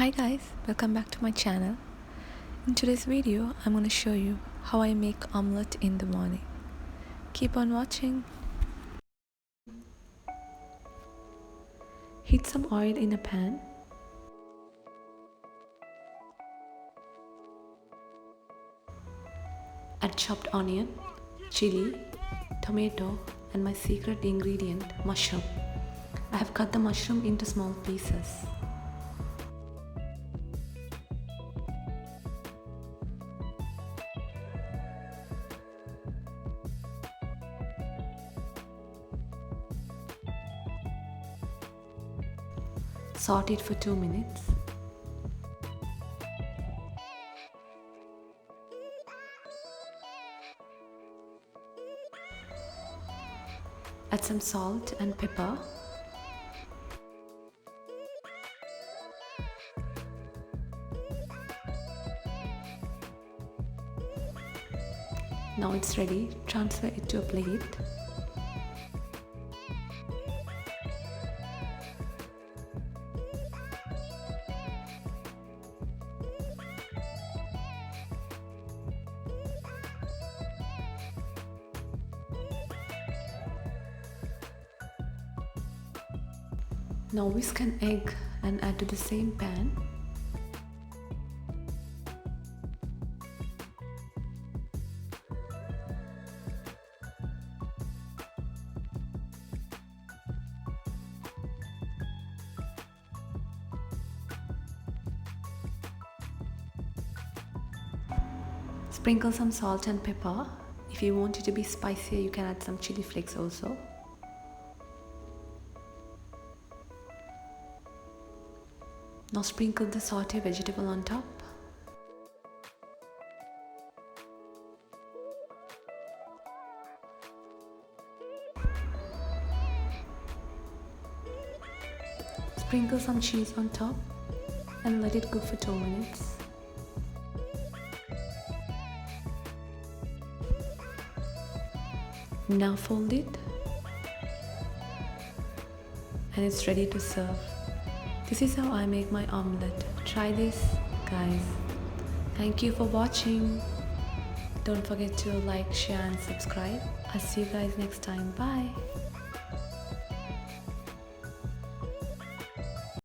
Hi guys, welcome back to my channel. In today's video, I'm going to show you how I make omelette in the morning. Keep on watching. Heat some oil in a pan. Add chopped onion, chili, tomato, and my secret ingredient, mushroom. I have cut the mushroom into small pieces. Saute it for 2 minutes. Add some salt and pepper. Now it's ready. Transfer it to a plate. Now whisk an egg and add to the same pan. Sprinkle some salt and pepper. If you want it to be spicier, you can add some chili flakes also. Now sprinkle the sauté vegetable on top. Sprinkle some cheese on top and let it cook for 2 minutes. Now fold it and it's ready to serve. This is how I make my omelette. Try this, guys. Thank you for watching. Don't forget to like, share and subscribe. I'll see you guys next time. Bye.